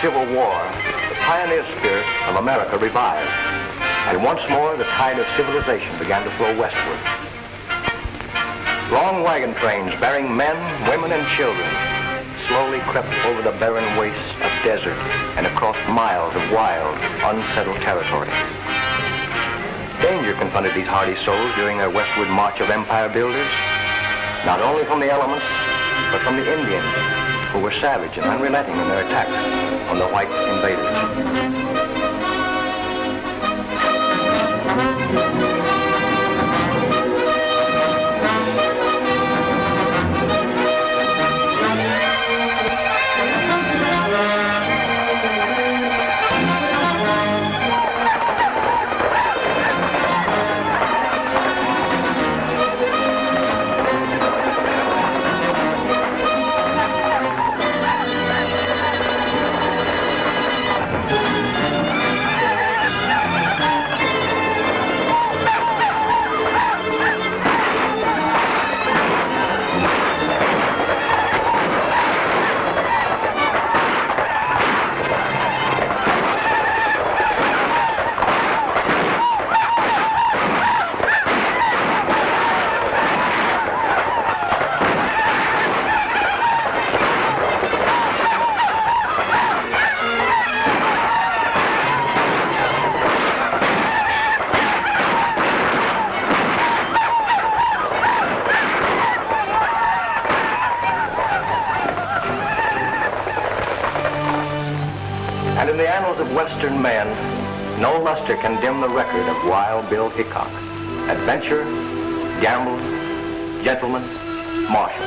Civil War, the pioneer spirit of America revived, and once more the tide of civilization began to flow westward. Long wagon trains bearing men, women, and children slowly crept over the barren wastes of desert and across miles of wild, unsettled territory. Danger confronted these hardy souls during their westward march of empire builders, not only from the elements, but from the Indians, who were savage and unrelenting in their attacks on the white invaders. And in the annals of Western men, no luster can dim the record of Wild Bill Hickok. Adventure, gamble, gentleman, marshal.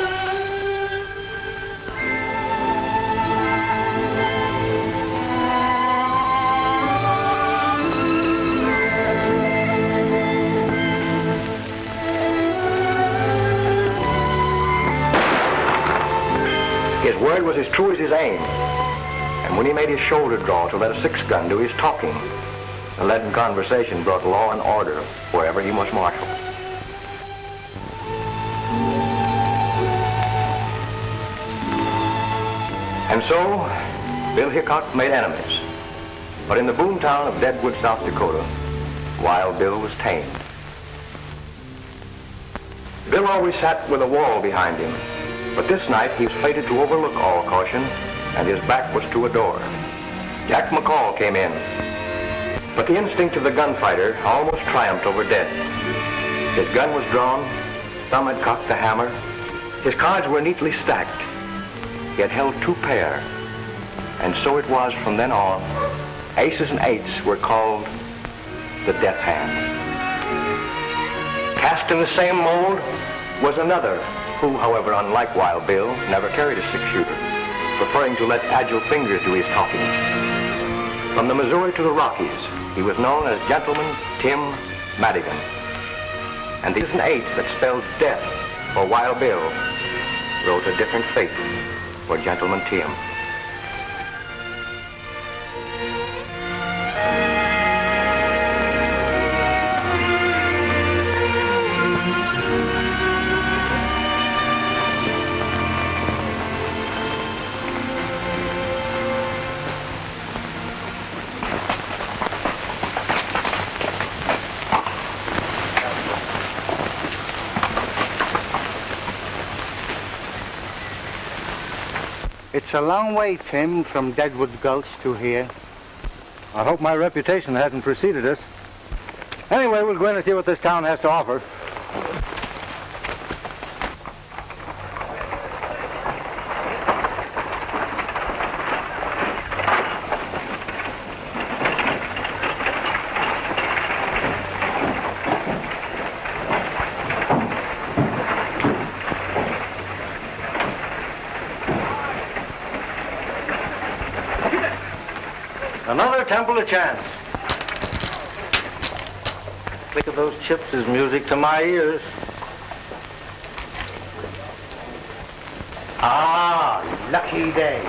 His word was as true as his aim. And when he made his shoulder draw to let a six-gun do his talking, the leaden conversation brought law and order wherever he was marshaled. And so, Bill Hickok made enemies. But in the boomtown of Deadwood, South Dakota, Wild Bill was tamed. Bill always sat with a wall behind him, but this night he was fated to overlook all caution, and his back was to a door. Jack McCall came in, but the instinct of the gunfighter almost triumphed over death. His gun was drawn, Thumb had cocked the hammer, his cards were neatly stacked. He had held two pair, and so it was from then on. Aces and eights were called the death hand. Cast in the same mold was another, who, however, unlike Wild Bill, never carried a six-shooter, preferring to let agile fingers do his talking. From the Missouri to the Rockies, he was known as Gentleman Tim Madigan. And these and eights that spelled death for Wild Bill wrote a different fate for Gentleman Tim. It's a long way, Tim, from Deadwood Gulch to here. I hope my reputation hasn't preceded us. Anyway, we'll go in and see what this town has to offer. Another temple of chance. The click of those chips is music to my ears. Ah, lucky day.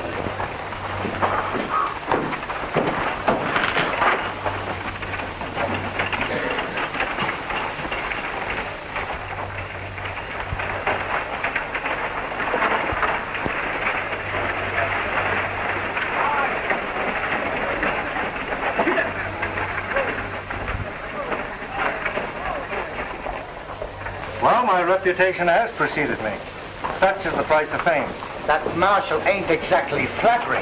Well, my reputation has preceded me. Such is the price of fame. That marshal ain't exactly flattering.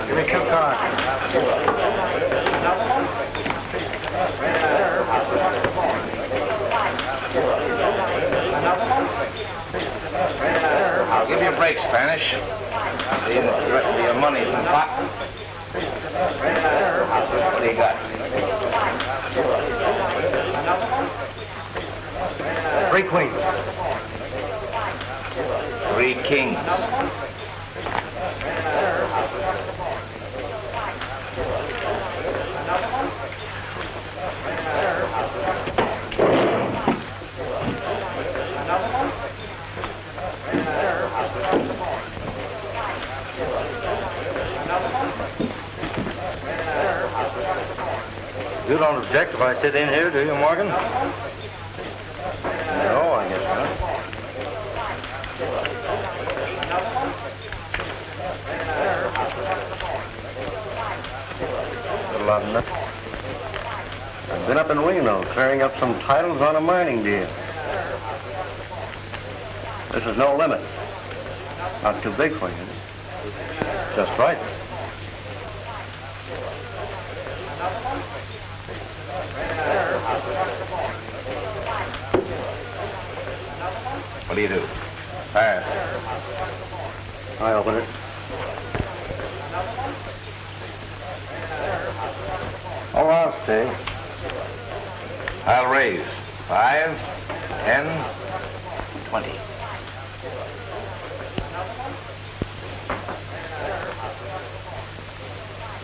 Give me 2 cards. I'll give you a break, Spanish. The rest of your money's in the pot. What do you got? 3 queens. 3 kings. You don't object if I sit in here, do you, Morgan? No, I guess not. Got a lot of nothing. I've been up in Reno clearing up some titles on a mining deal. This is no limit. Not too big for you. Just right. What do you do? Pass. I open it. Oh, I'll stay. I'll raise. 5, 10, 20.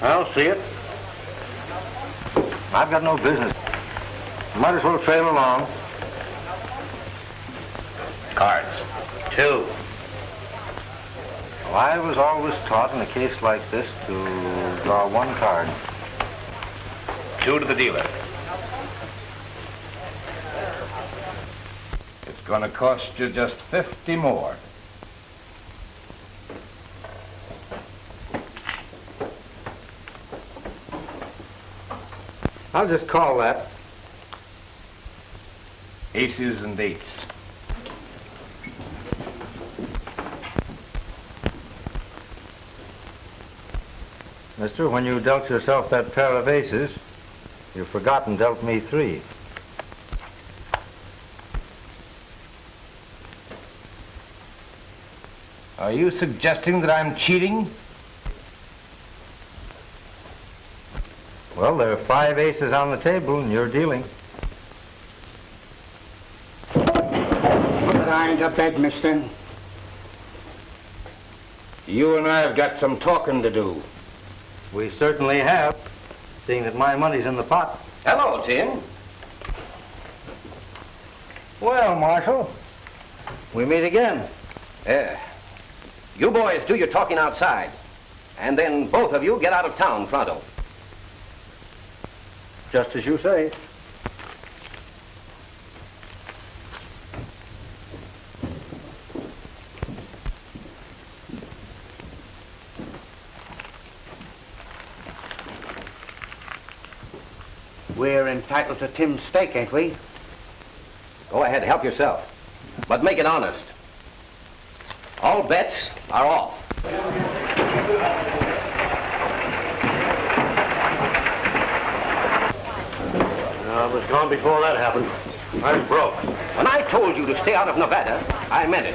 I'll see it. I've got no business. Might as well trail along. Cards. 2. Well, I was always taught in a case like this to draw 1 card. 2 to the dealer. It's going to cost you just 50 more. I'll just call that. Aces and 8s. Mister, when you dealt yourself that pair of aces, you forgot and dealt me 3. Are you suggesting that I'm cheating? Well, there are 5 aces on the table, and you're dealing. Behind the bed, mister. You and I have got some talking to do. We certainly have, seeing that my money's in the pot. Hello, Tim. Well, Marshal, we meet again. You boys do your talking outside, and then both of you get out of town pronto. Just as you say. We're entitled to Tim's stake, ain't we? Go ahead, help yourself. But make it honest. All bets are off. I was gone before that happened. I'm broke. When I told you to stay out of Nevada, I meant it.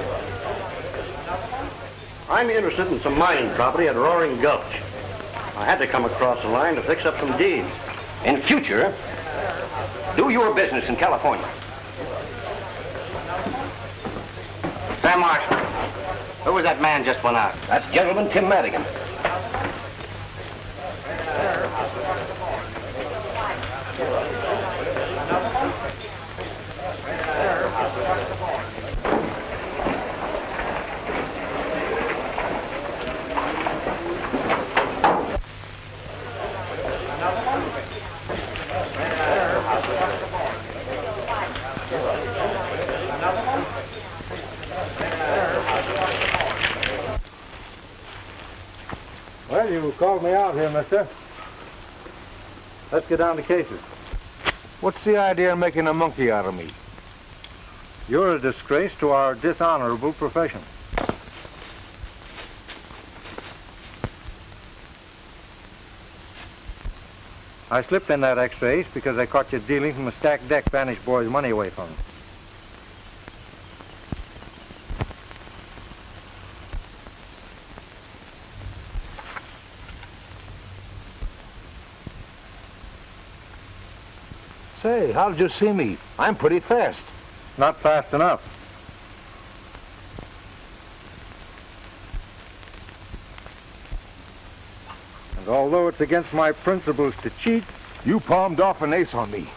I'm interested in some mining property at Roaring Gulch. I had to come across the line to fix up some deeds. In future, do your business in California. Sam Marshall, who was that man just went out? That's Gentleman Tim Madigan. Well, you called me out here, mister. Let's get down to cases. What's the idea of making a monkey out of me? You're a disgrace to our dishonorable profession. I slipped in that extra ace because I caught you dealing from a stacked deck Spanish boy's money away from him. Say, how did you see me? I'm pretty fast. Not fast enough. And although it's against my principles to cheat, You palmed off an ace on me.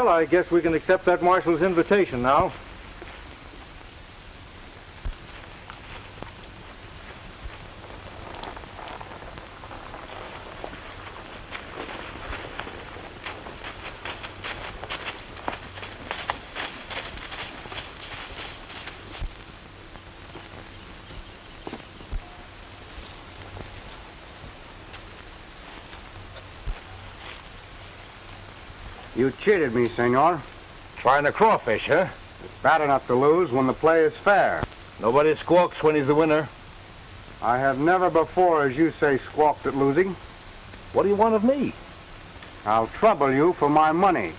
well, I guess we can accept that marshal's invitation now. You cheated me, senor. Trying to crawfish, huh? Bad enough to lose when the play is fair. Nobody squawks when he's the winner. I have never before, as you say, squawked at losing. What do you want of me? I'll trouble you for my money.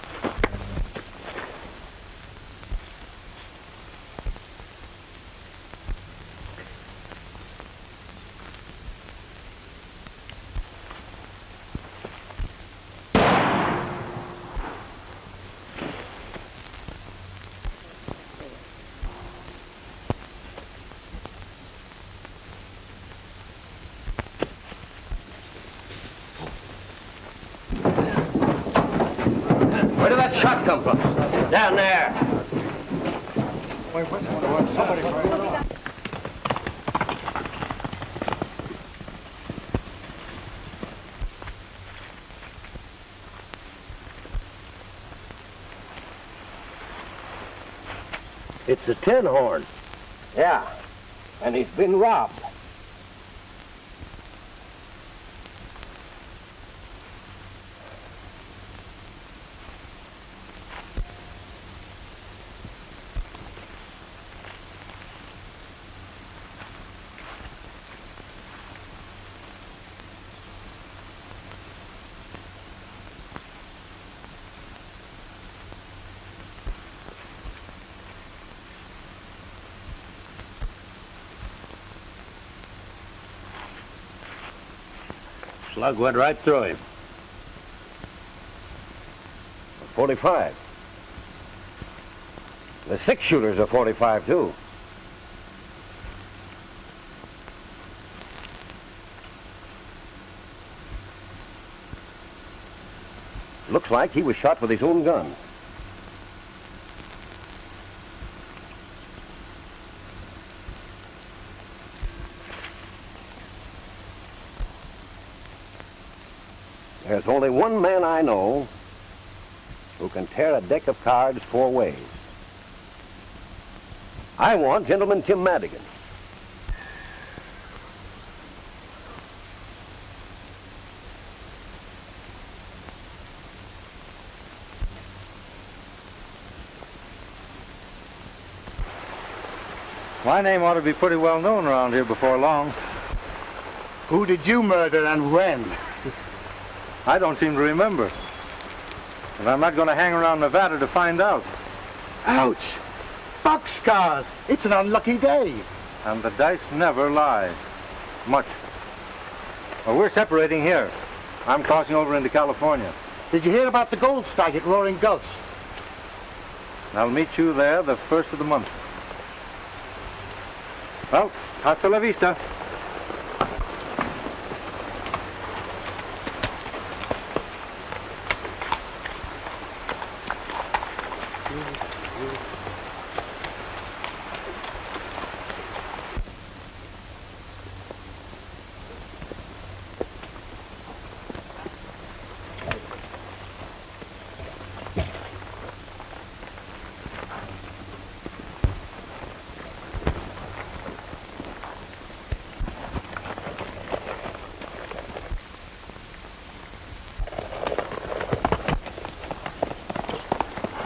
Where did that shot come from? Down there. It's a tin horn. Yeah, and he's been robbed. Slug went right through him. 45. The six-shooter's a 45, too. Looks like he was shot with his own gun. There's only one man I know who can tear a deck of cards four ways. I want Gentleman Tim Madigan. My name ought to be pretty well known around here before long. Who did you murder and when? I don't seem to remember. And I'm not going to hang around Nevada to find out. Ouch! Boxcars! It's an unlucky day. And the dice never lie. Much. Well, we're separating here. I'm crossing over into California. Did you hear about the gold strike at Roaring Gulch? I'll meet you there the first of the month. Well, hasta la vista.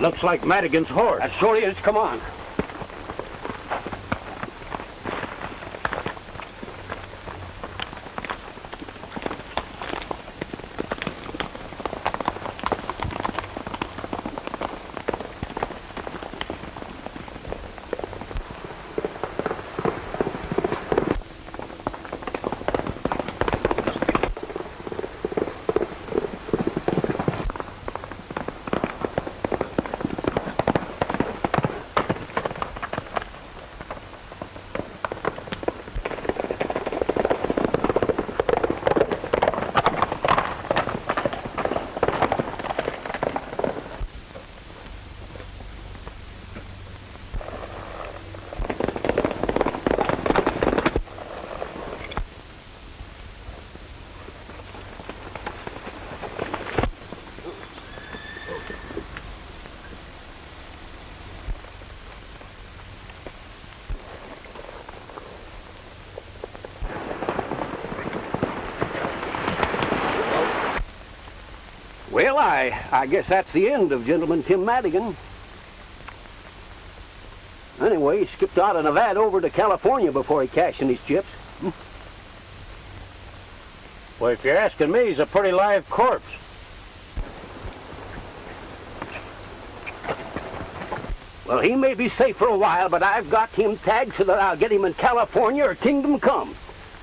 Looks like Madigan's horse. That surely is. Come on. Well, I guess that's the end of Gentleman Tim Madigan. Anyway, he skipped out of Nevada over to California before he cashed in his chips. Well, if you're asking me, he's a pretty live corpse. Well, he may be safe for a while, but I've got him tagged so that I'll get him in California or kingdom come.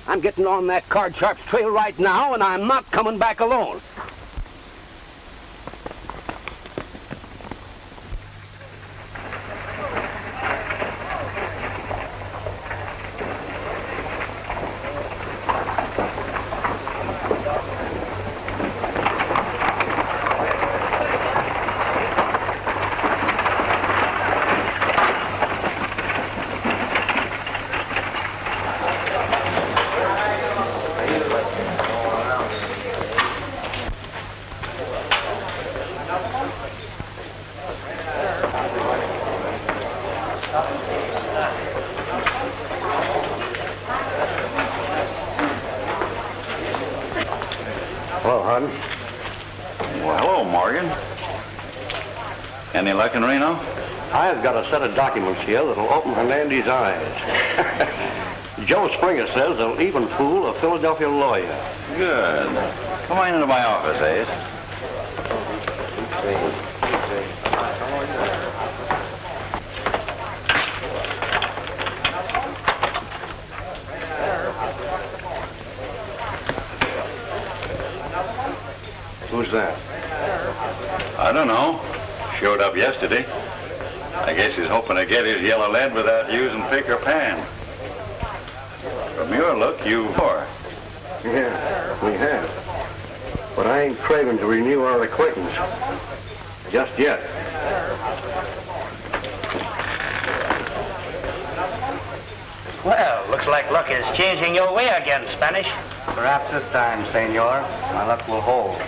I'm getting on that Card Sharp's trail right now, and I'm not coming back alone. Hello, hon. Well, hello, Morgan. Any luck in Reno? I've got a set of documents here that'll open Hernandez's eyes. Joe Springer says they'll even fool a Philadelphia lawyer. Good. Come on into my office, Ace. Who's that? I don't know. Showed up yesterday. I guess he's hoping to get his yellow lead without using pick or pan. From your look, you are. Yeah, we have. But I ain't craving to renew our acquaintance. Just yet. Well, looks like luck is changing your way again, Spanish. Perhaps this time, senor, my luck will hold.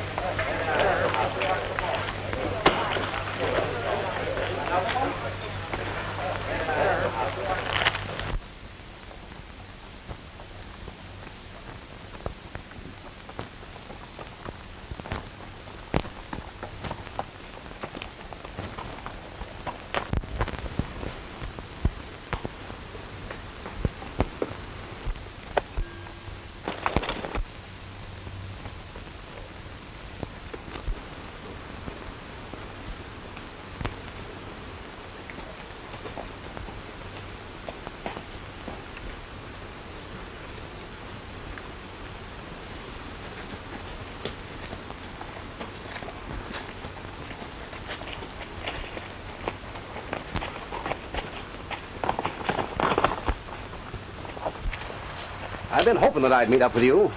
I've been hoping that I'd meet up with you.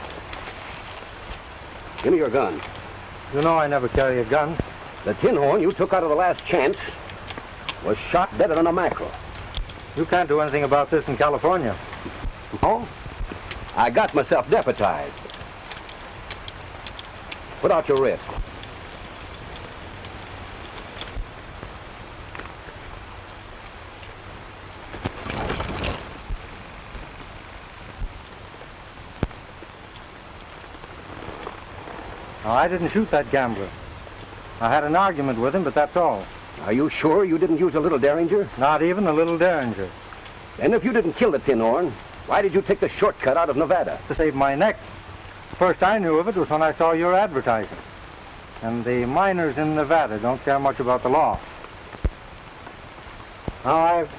Give me your gun. You know I never carry a gun. The tin horn you took out of the Last Chance was shot better than a mackerel. You can't do anything about this in California. Oh? I got myself deputized. Put out your wrist. Now, I didn't shoot that gambler. I had an argument with him, but that's all. Are you sure you didn't use a little Derringer? Not even a little Derringer. And if you didn't kill the tin horn, why did you take the shortcut out of Nevada? To save my neck. First I knew of it was when I saw your advertising. And the miners in Nevada don't care much about the law. Now I've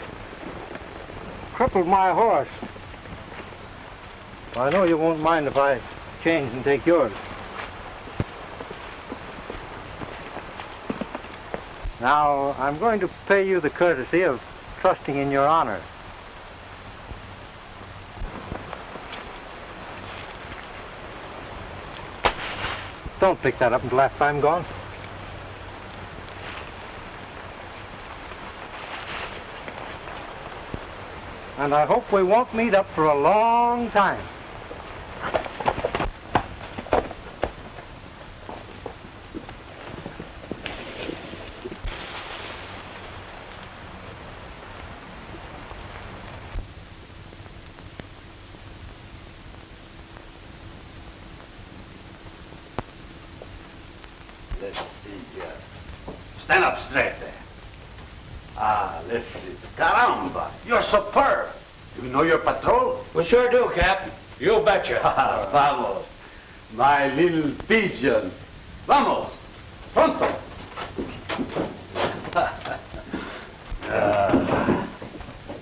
crippled my horse. I know you won't mind if I change and take yours. Now, I'm going to pay you the courtesy of trusting in your honor. Don't pick that up until after I'm gone. And I hope we won't meet up for a long time. Let's see here. Stand up straight there. Ah, let's see. Caramba, you're superb. Do you know your patrol? We sure do, Cap. You betcha. Vamos. My little pigeon. Vamos. Pronto.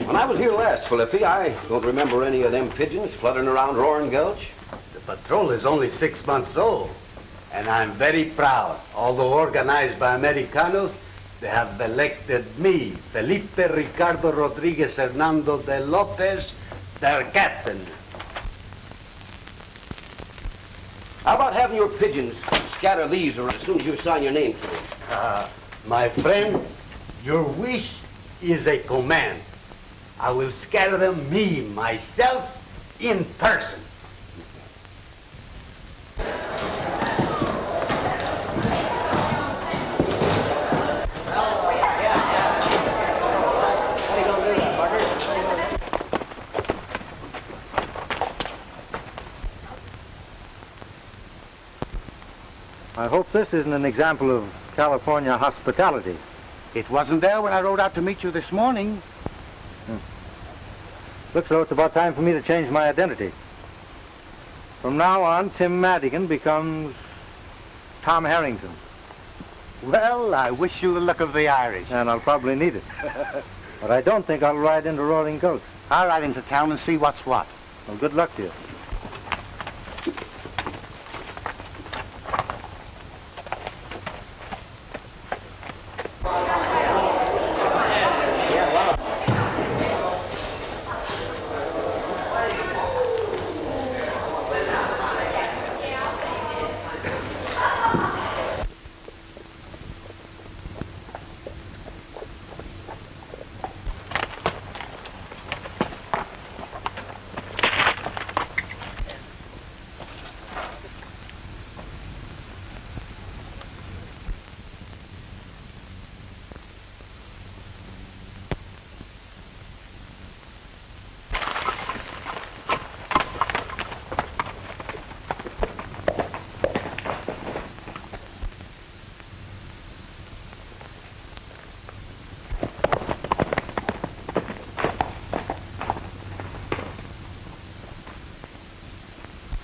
When I was here last, Felipe, I don't remember any of them pigeons fluttering around Roaring Gulch. The patrol is only 6 months old, and I'm very proud. Although organized by Americanos, they have elected me, Felipe Ricardo Rodriguez Hernando de Lopez, their captain. How about having your pigeons scatter these around as soon as you sign your name to them? My friend, your wish is a command. I will scatter them me, myself, in person. I hope this isn't an example of California hospitality. It wasn't there when I rode out to meet you this morning. Looks though it's about time for me to change my identity. From now on, Tim Madigan becomes Tom Harrington. Well, I wish you the luck of the Irish. And I'll probably need it. But I don't think I'll ride into Roaring Gulch. I'll ride into town and see what's what. Well, good luck to you.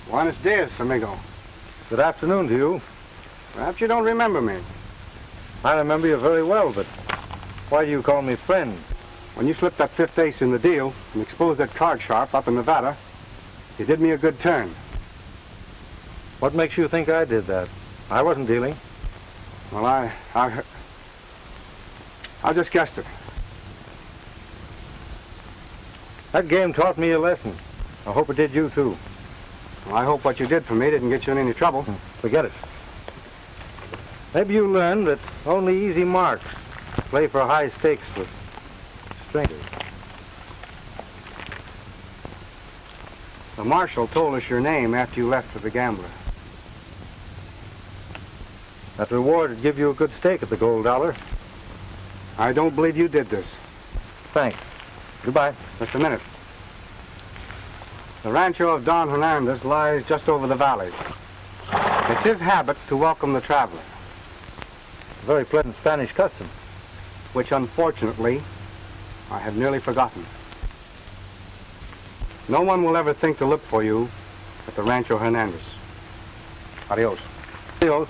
Buenos dias, amigo. Good afternoon to you. Perhaps you don't remember me. I remember you very well, but why do you call me friend? When you slipped that fifth ace in the deal and exposed that card sharp up in Nevada, you did me a good turn. What makes you think I did that? I wasn't dealing. Well, I just guessed it. That game taught me a lesson. I hope it did you, too. Well, I hope what you did for me didn't get you in any trouble. Forget it. Maybe you learned that only easy marks play for high stakes with strangers. The marshal told us your name after you left for the gambler. That reward would give you a good stake at the Gold Dollar. I don't believe you did this. Thanks. Goodbye. Just a minute. The rancho of Don Hernandez lies just over the valley. It's his habit to welcome the traveler. A very pleasant Spanish custom. which unfortunately I have nearly forgotten. No one will ever think to look for you at the Rancho Hernandez. Adios. Adios.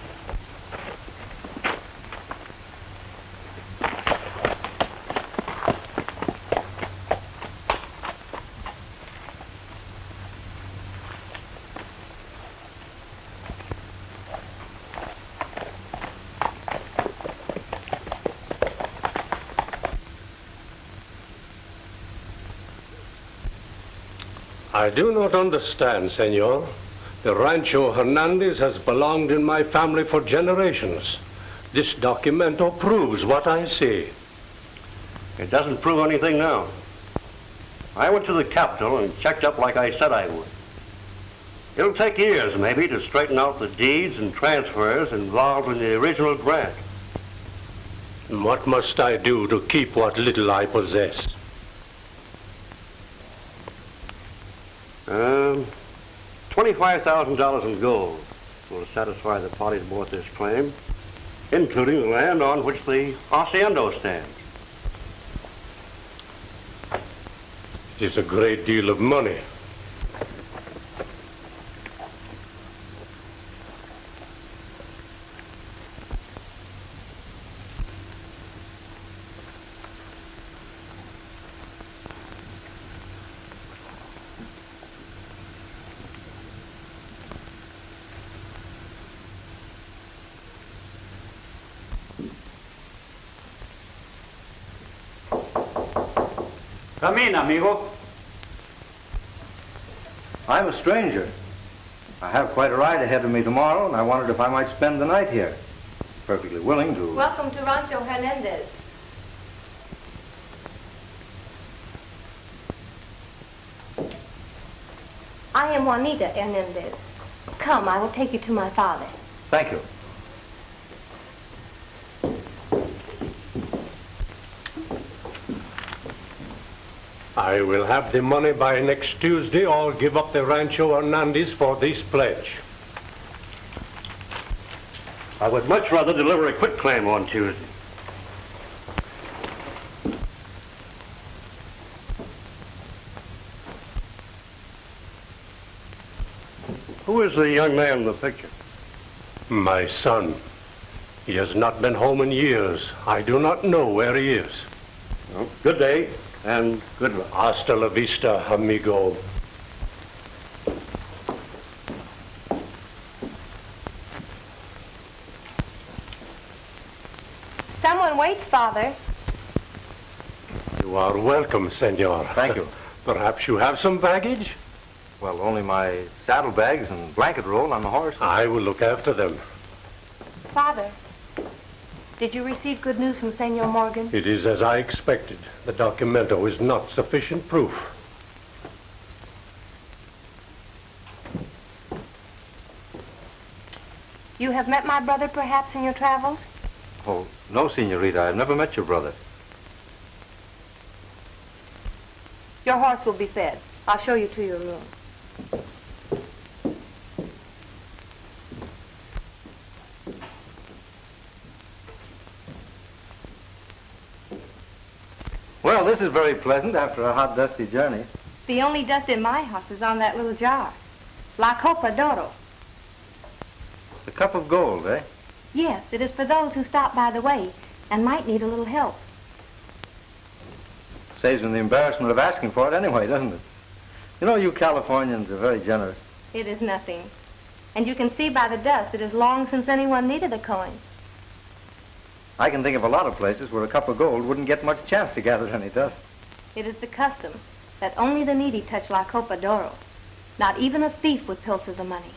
I do not understand, senor. The Rancho Hernandez has belonged in my family for generations. This documento proves what I say. It doesn't prove anything now. I went to the Capitol and checked up like I said I would. It'll take years, maybe, to straighten out the deeds and transfers involved in the original grant. And what must I do to keep what little I possess? $25,000 in gold will satisfy the parties bought this claim, including the land on which the hacienda stands. It is a great deal of money. Come in, amigo. I'm a stranger. I have quite a ride ahead of me tomorrow, and I wondered if I might spend the night here. Perfectly willing to. Welcome to Rancho Hernandez. I am Juanita Hernandez. Come, I will take you to my father. Thank you. I will have the money by next Tuesday or give up the Rancho Hernandez for this pledge. I would much rather deliver a quit claim on Tuesday. Who is the young man in the picture? My son. He has not been home in years. I do not know where he is. Well, good day and good luck. Hasta la vista, amigo. Someone waits, Father. You are welcome, senor. Thank you. Perhaps you have some baggage? Well, only my saddlebags and blanket roll on the horse. I will look after them. Father, did you receive good news from Senor Morgan? It is as I expected. The documento is not sufficient proof. You have met my brother, perhaps, in your travels? Oh, no, Senorita. I've never met your brother. Your horse will be fed. I'll show you to your room. Well, this is very pleasant after a hot, dusty journey. The only dust in my house is on that little jar. La Copa d'Oro. The cup of gold, eh? Yes, it is for those who stop by the way and might need a little help. Saves them the embarrassment of asking for it anyway, doesn't it? You know, you Californians are very generous. It is nothing. And you can see by the dust it is long since anyone needed a coin. I can think of a lot of places where a cup of gold wouldn't get much chance to gather any dust. It is the custom that only the needy touch La Copa d'Oro. Not even a thief would pilfer the money.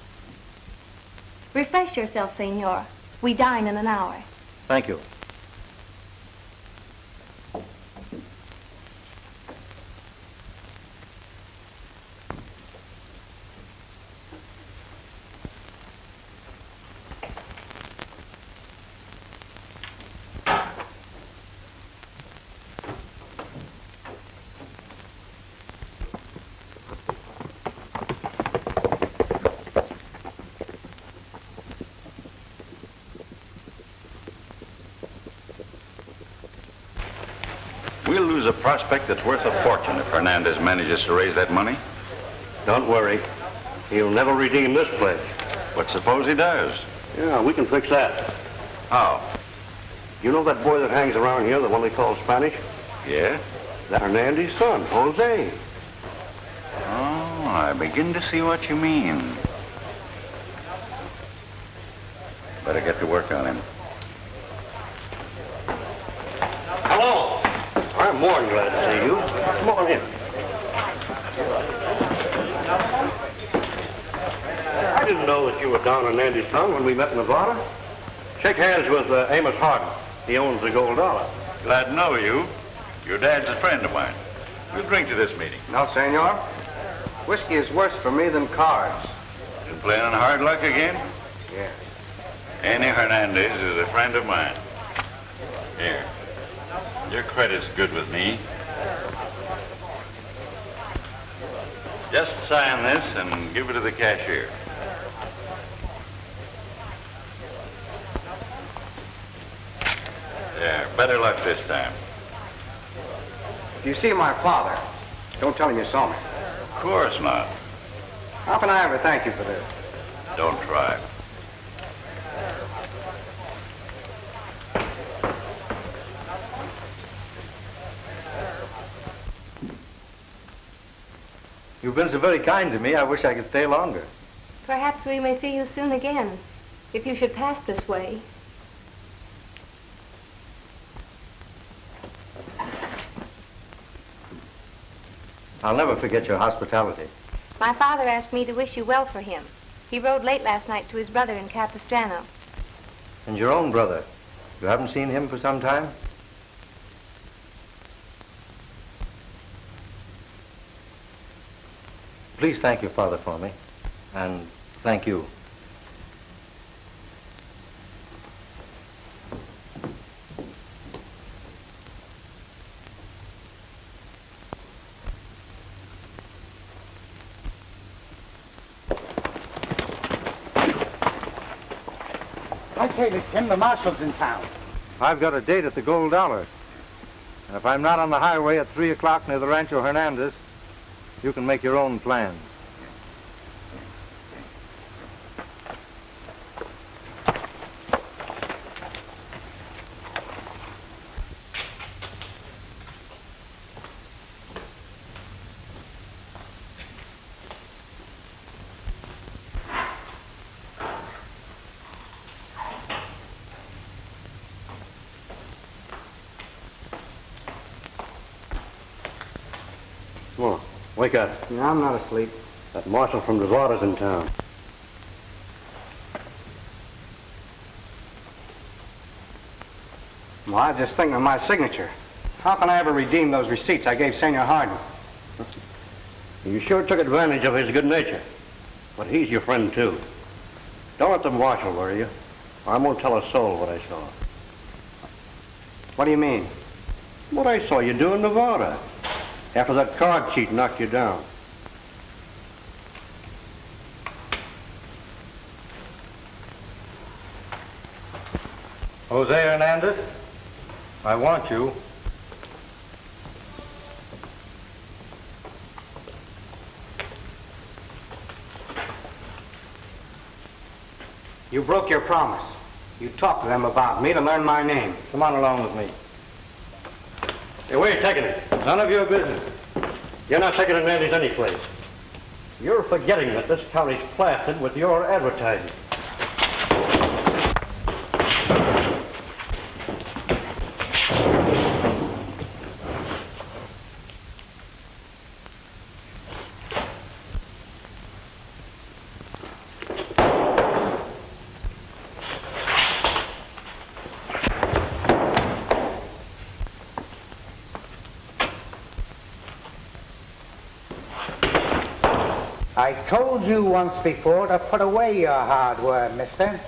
Refresh yourself, Senor. We dine in an hour. Thank you. We'll lose a prospect that's worth a fortune if Hernandez manages to raise that money. Don't worry. He'll never redeem this pledge. But suppose he does? Yeah, we can fix that. How? You know that boy that hangs around here, the one they call Spanish? Yeah? That's Hernandez's son, Jose. Oh, I begin to see what you mean. Better get to work on him. Hello. I'm more than glad to see you. Come on in. I didn't know that you were Don Hernandez's son when we met in Nevada. Shake hands with Amos Hardin. He owns the Gold Dollar. Glad to know you. Your dad's a friend of mine. We'll drink to this meeting. No, senor. Whiskey is worse for me than cards. Been playing on hard luck again? Yes. Annie Hernandez is a friend of mine. Here. Your credit's good with me. Just sign this and give it to the cashier. There, better luck this time. If you see my father, don't tell him you saw me. Of course not. How can I ever thank you for this? Don't try. You've been so very kind to me, I wish I could stay longer. Perhaps we may see you soon again, if you should pass this way. I'll never forget your hospitality. My father asked me to wish you well for him. He rode late last night to his brother in Capistrano. And your own brother. You haven't seen him for some time? Please thank your father for me. And thank you. Hey, Tim, the marshal's in town. I've got a date at the Gold Dollar. And if I'm not on the highway at 3 o'clock near the Rancho Hernandez, you can make your own plans. Come on, wake up. Yeah, I'm not asleep. That marshal from Nevada's in town. Well, I was just thinking of my signature. How can I ever redeem those receipts I gave Senor Hardin? You sure took advantage of his good nature. But he's your friend, too. Don't let the marshal worry you. I won't tell a soul what I saw. What do you mean? What I saw you do in Nevada. After that card cheat knocked you down. Jose Hernandez, I want you. You broke your promise. You talked to them about me to learn my name. Come on along with me. Hey, where are you taking it? None of your business. You're not taking Hernandez any place. You're forgetting that this county's plastered with your advertising. I told you once before to put away your hardware, mister.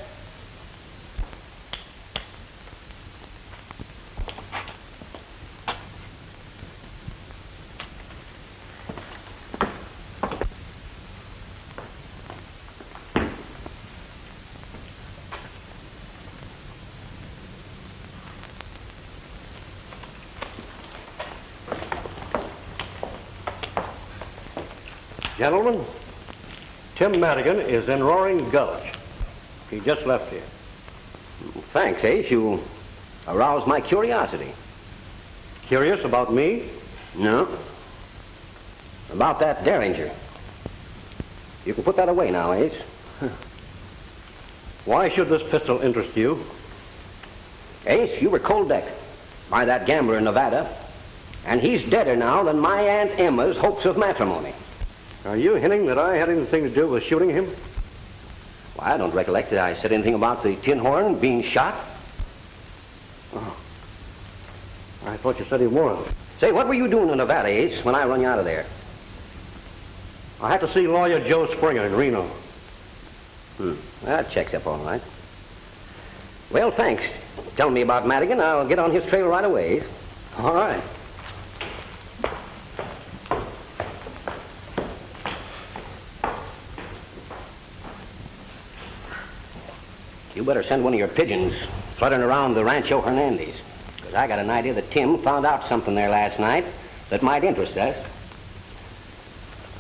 Gentlemen, Tim Madigan is in Roaring Gulch. He just left here. Thanks, Ace. You aroused my curiosity. Curious about me? No. About that Derringer. You can put that away now, Ace. Why should this pistol interest you? Ace, you were cold-decked by that gambler in Nevada, and he's deader now than my Aunt Emma's hopes of matrimony. Are you hinting that I had anything to do with shooting him? Well, I don't recollect that I said anything about the tin horn being shot. Oh. I thought you said he was. Say, what were you doing in Nevada, Ace, when I run you out of there? I had to see lawyer Joe Springer in Reno. That checks up all right. Well, thanks. Tell me about Madigan. I'll get on his trail right away, Ace. All right. You better send one of your pigeons fluttering around the Rancho Hernandez. Because I got an idea that Tim found out something there last night that might interest us.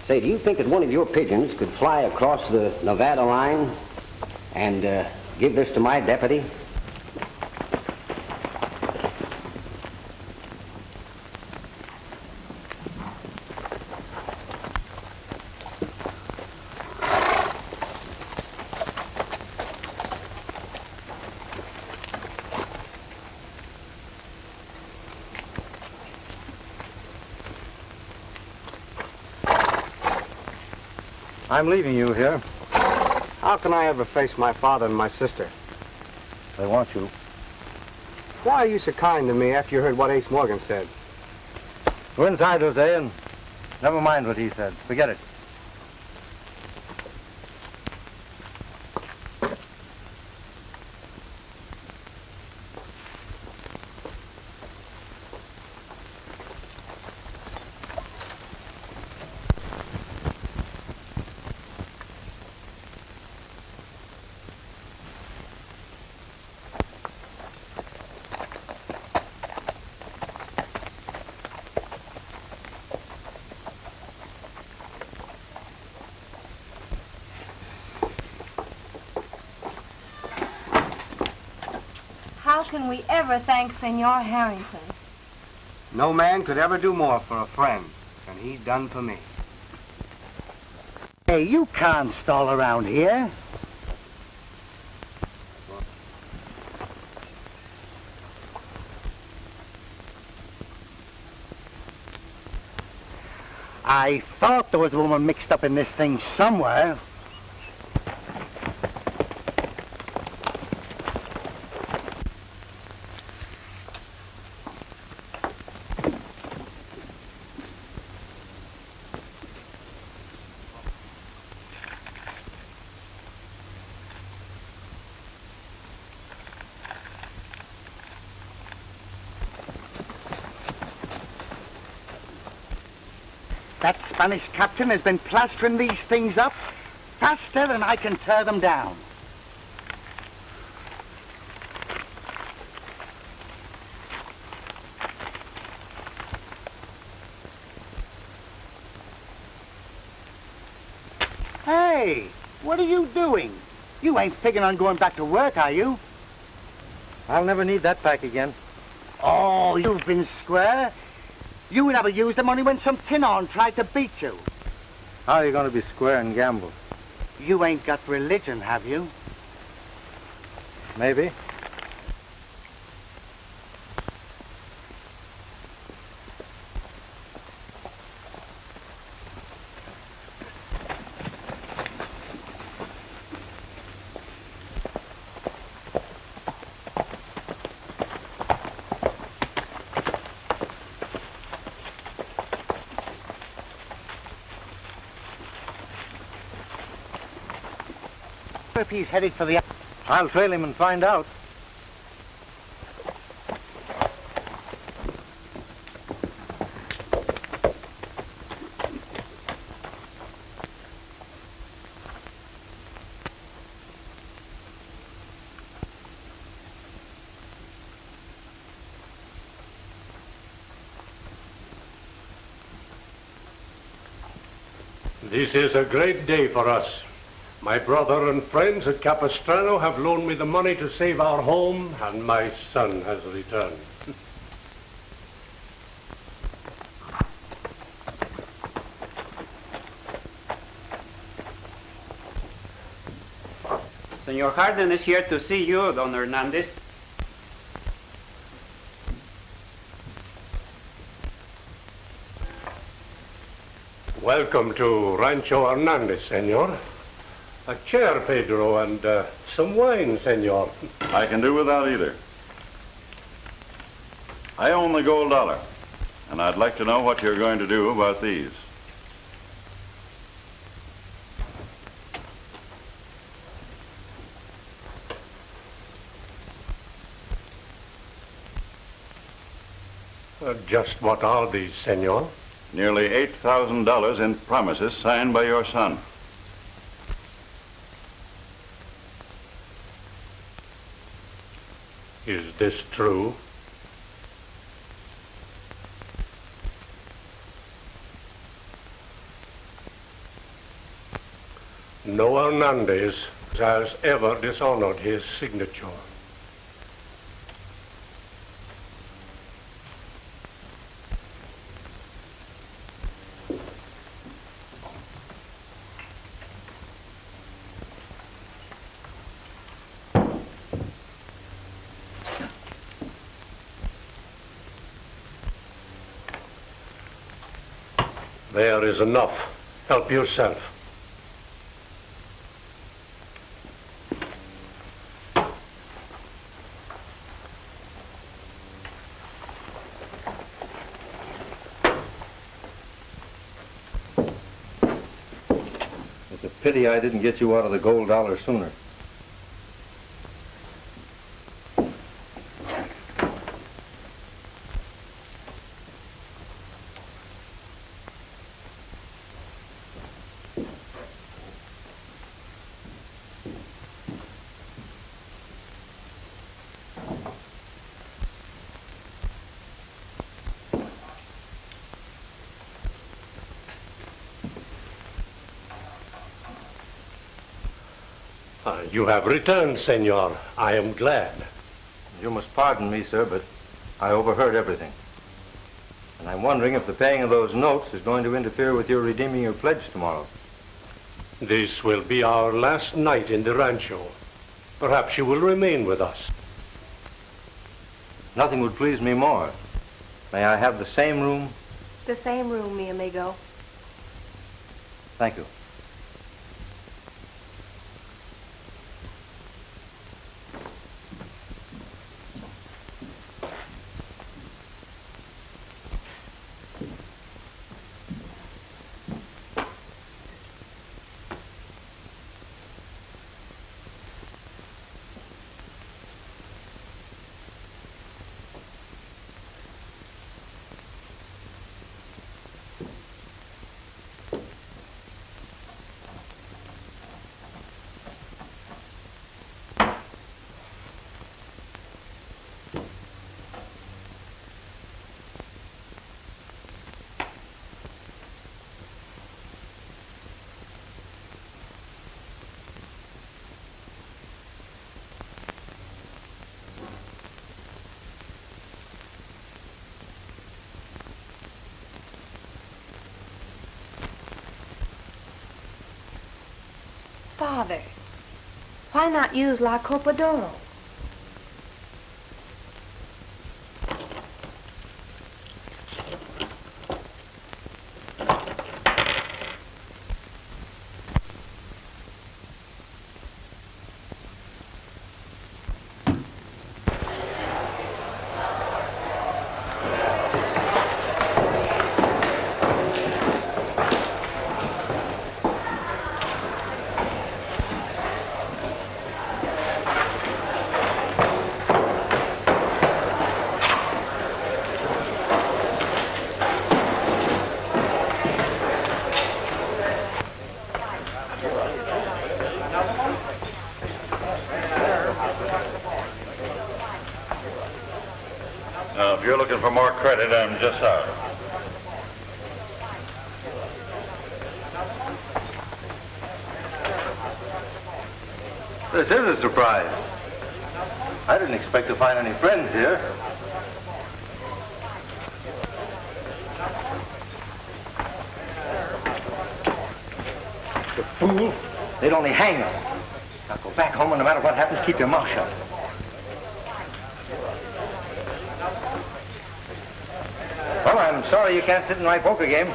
Say, do you think that one of your pigeons could fly across the Nevada line and give this to my deputy? I'm leaving you here. How can I ever face my father and my sister? They want you. Why are you so kind to me after you heard what Ace Morgan said? Go inside, Jose, and never mind what he said. Forget it. How can we ever thank Senor Harrington? No man could ever do more for a friend than he done for me. Hey, you can't stall around here. I thought there was a woman mixed up in this thing somewhere. That Spanish captain has been plastering these things up faster than I can tear them down. Hey, what are you doing? You ain't figuring on going back to work, are you? I'll never need that pack again. Oh, you've been square. You never used the money when some tin-on tried to beat you. How are you going to be square and gamble? You ain't got religion, have you? Maybe. If he's headed for the... I'll trail him and find out. This is a great day for us. My brother and friends at Capistrano have loaned me the money to save our home, and my son has returned. Senor Harden is here to see you, Don Hernandez. Welcome to Rancho Hernandez, senor. A chair, Pedro, and some wine, senor. I can do without either. I own the gold dollar, and I'd like to know what you're going to do about these. Just what are these, senor? Nearly $8,000 in promises signed by your son. Is this true? No Hernandez has ever dishonored his signature. There is enough. Help yourself. It's a pity I didn't get you out of the gold dollar sooner. You have returned, senor. I am glad. You must pardon me, sir, but I overheard everything. And I'm wondering if the paying of those notes is going to interfere with your redeeming your pledge tomorrow. This will be our last night in the rancho. Perhaps you will remain with us. Nothing would please me more. May I have the same room? The same room, mi amigo. Thank you. Father, why not use La Copa d'Oro? Now, if you're looking for more credit, I'm just out. This is a surprise. I didn't expect to find any friends here. The fool. They'd only hang us. Now go back home and no matter what happens, keep your mouth shut. Well, I'm sorry you can't sit in my poker game.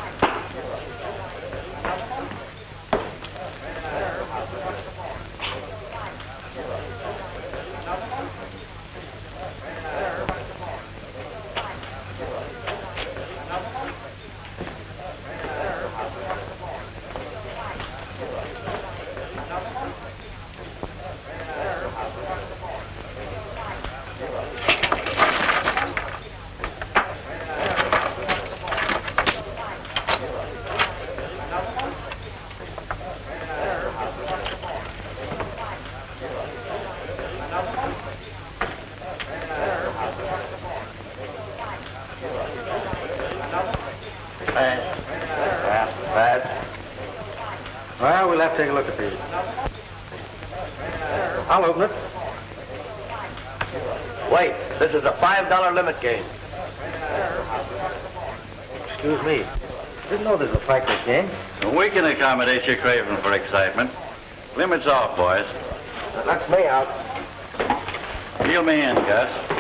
Well, we'll have to take a look at these. I'll open it. Wait, this is a $5 limit game. Excuse me. Didn't know there was a fight this game. We can accommodate your craving for excitement. Limits off, boys. That's me out. Deal me in, Gus.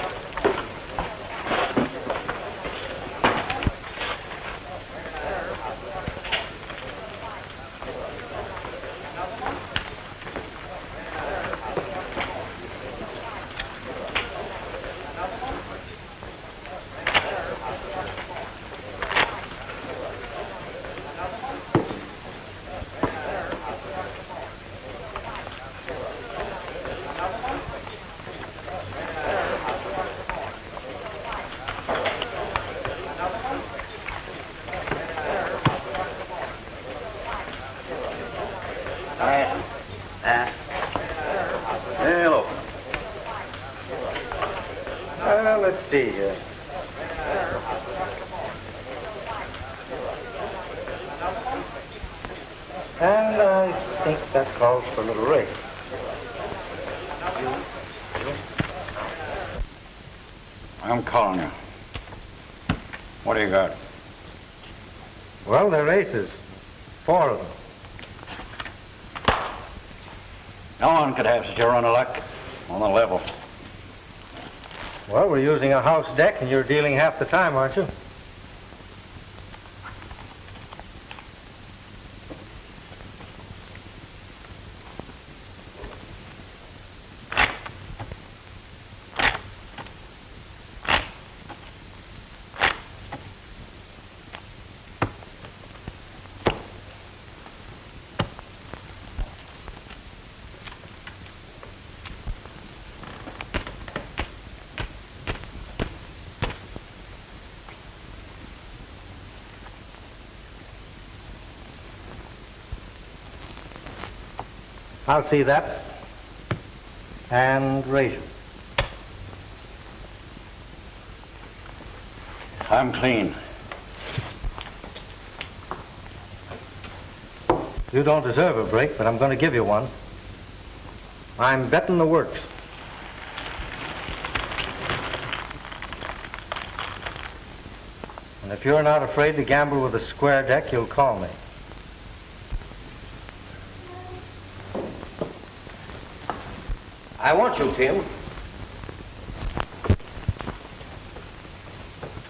Hello. Well, let's see here. And I think that calls for a little race. I'm calling you. What do you got? Well, they're aces. 4 of them. No one could have such a run of luck on the level. Well, we're using a house deck, and you're dealing half the time, aren't you? I'll see that. And raise it. I'm clean. You don't deserve a break, but I'm going to give you one. I'm betting the works. And if you're not afraid to gamble with a square deck, you'll call me. I want you, Tim.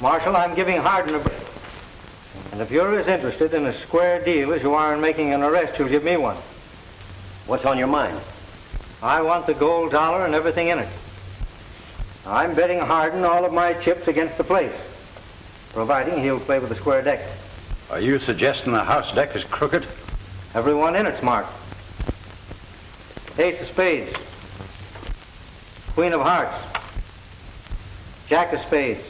Marshal, I'm giving Hardin a break. And if you're as interested in a square deal as you are in making an arrest, you'll give me one. What's on your mind? I want the gold dollar and everything in it. I'm betting Hardin all of my chips against the place, providing he'll play with the square deck. Are you suggesting the house deck is crooked? Everyone in it's marked. Ace of spades. Queen of hearts. Jack of spades.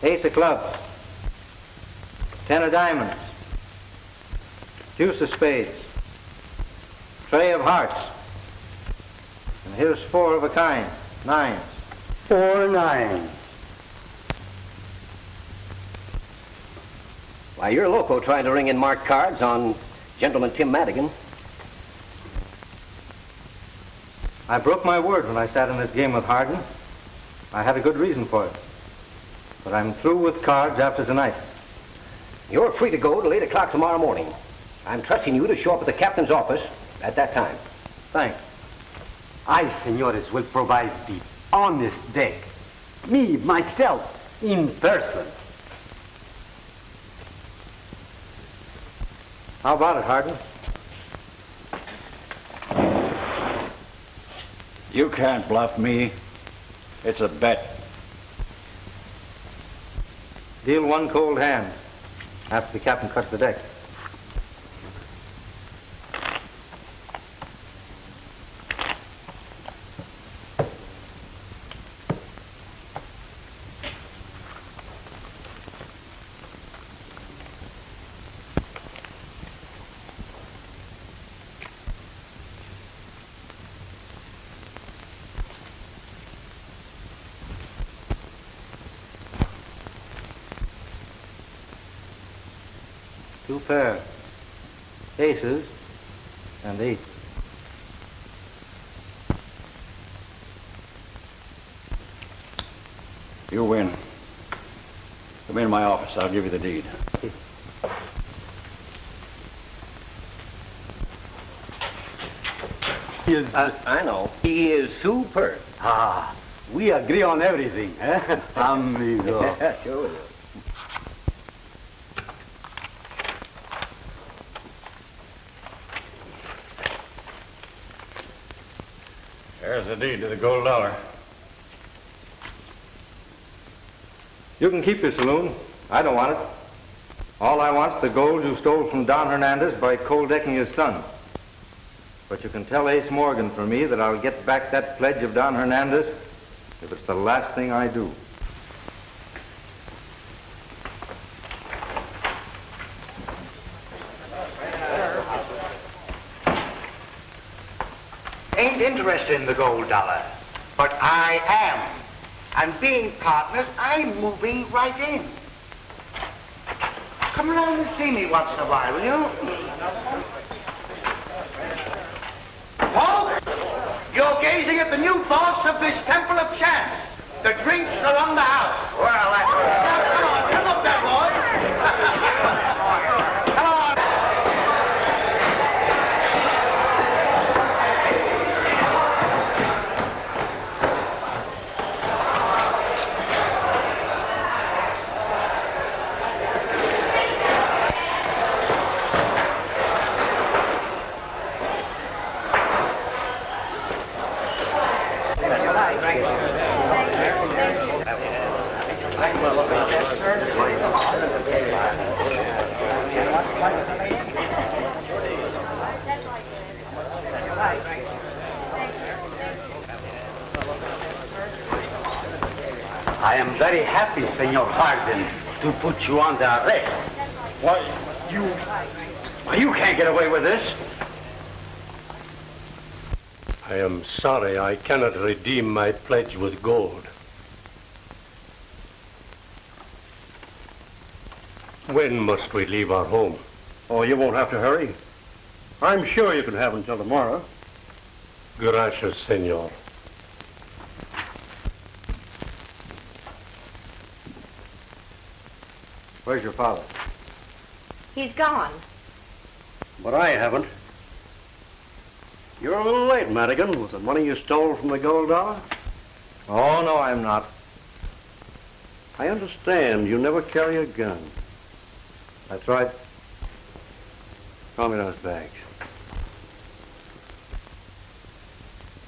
Ace of clubs. 10 of diamonds. Deuce of spades. Trey of hearts. And here's 4 of a kind. 9s. 4 9s. Why, you're loco trying to ring in marked cards on Gentleman Tim Madigan. I broke my word when I sat in this game with Hardin. I had a good reason for it. But I'm through with cards after tonight. You're free to go till 8 o'clock tomorrow morning. I'm trusting you to show up at the captain's office at that time. Thanks. I, senores, will provide the honest deck. Me, myself, in person. How about it, Hardin? You can't bluff me. It's a bet. Deal one cold hand after the captain cuts the deck. Two pair. Aces and eights. You win. Come in my office. I'll give you the deed. He is... I know. He is superb. Ah, we agree on everything, eh? Amigo. Yeah, sure we do. There's the deed to the gold dollar. You can keep your saloon. I don't want it. All I want's the gold you stole from Don Hernandez by cold decking his son. But you can tell Ace Morgan for me that I'll get back that pledge of Don Hernandez if it's the last thing I do. Ain't interested in the gold dollar, but I am. And being partners, I'm moving right in. Come around and see me once in a while, will you? Paul, you're gazing at the new boss of this Temple of Chance. The drinks are on the house. Well, that's... Now, come up there, boy. Come on. I am very happy, Senor Hardin, to put you under arrest. Why, you can't get away with this. I am sorry I cannot redeem my pledge with gold. When must we leave our home? Oh, you won't have to hurry. I'm sure you can have until tomorrow. Gracias, senor. Where's your father? He's gone. But I haven't. You're a little late, Madigan, with the money you stole from the gold dollar. Oh, no, I'm not. I understand you never carry a gun. That's right. Throw me those bags.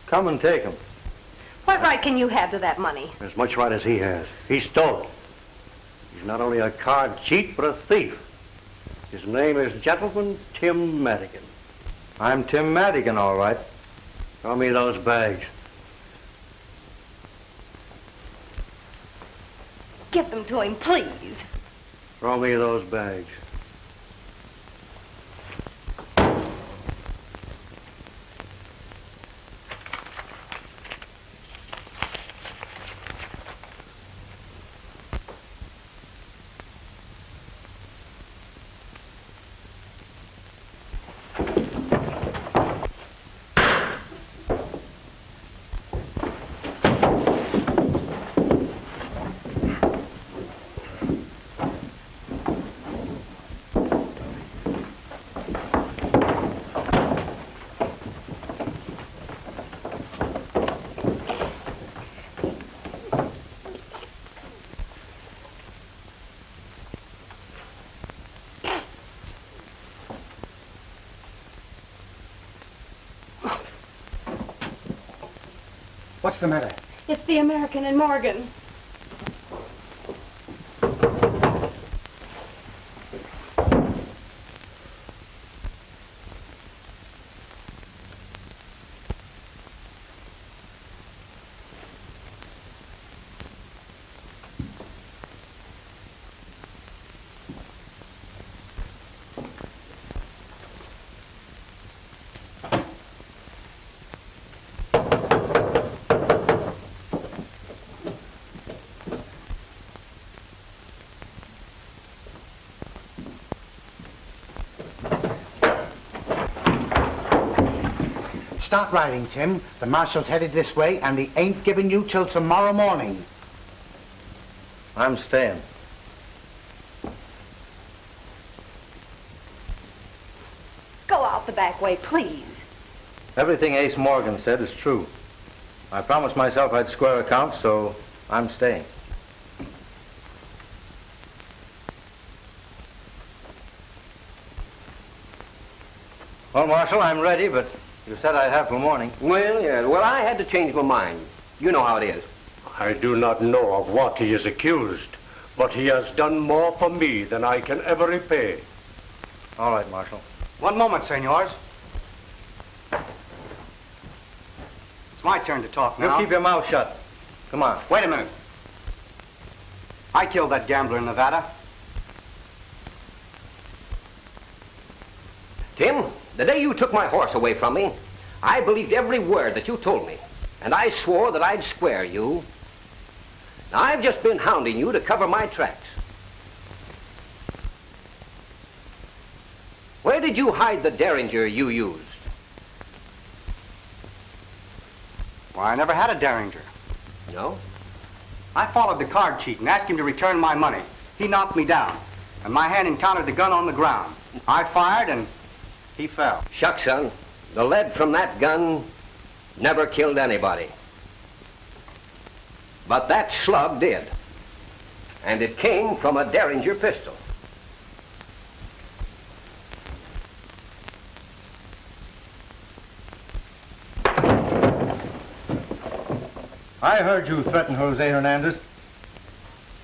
Come and take them. What right can you have to that money? As much right as he has. He stole it. He's not only a card cheat, but a thief. His name is Gentleman Tim Madigan. I'm Tim Madigan, all right. Throw me those bags. Give them to him, please. Throw me those bags. What's the matter? It's the American and Morgan. Start riding, Tim. The marshal's headed this way, and he ain't giving you till tomorrow morning. I'm staying. Go out the back way, please. Everything Ace Morgan said is true. I promised myself I'd square accounts, so I'm staying. Well, Marshal, I'm ready, but you said I'd have till morning. Well, yeah. Well, I had to change my mind. You know how it is. I do not know of what he is accused, but he has done more for me than I can ever repay. All right, Marshal. One moment, senors. It's my turn to talk now. You keep your mouth shut. Come on. Wait a minute. I killed that gambler in Nevada. Tim, the day you took my horse away from me, I believed every word that you told me, and I swore that I'd square you. Now, I've just been hounding you to cover my tracks. Where did you hide the Derringer you used? Well, I never had a Derringer. No? I followed the card cheat and asked him to return my money. He knocked me down, and my hand encountered the gun on the ground. I fired, and he fell. Shucks, son. The lead from that gun never killed anybody. But that slug did. And it came from a Derringer pistol. I heard you threaten Jose Hernandez.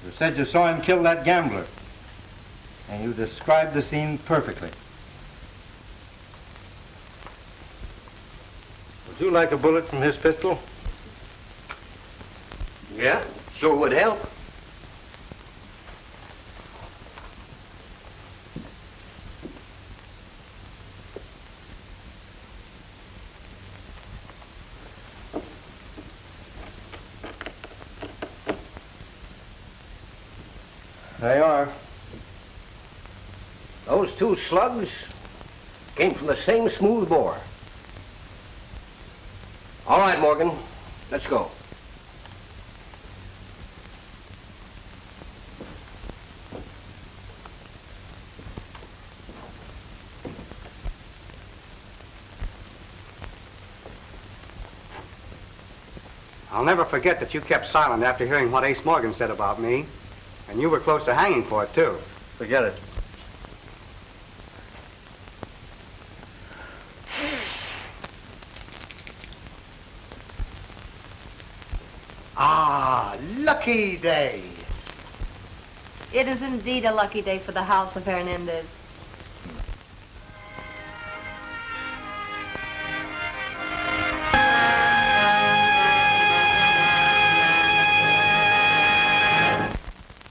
You said you saw him kill that gambler. And you described the scene perfectly. Would you like a bullet from his pistol? Yeah, sure would help. They are. Those two slugs came from the same smooth bore. All right, Morgan, let's go. I'll never forget that you kept silent after hearing what Ace Morgan said about me. And you were close to hanging for it, too. Forget it. Ah, lucky day. It is indeed a lucky day for the house of Hernandez.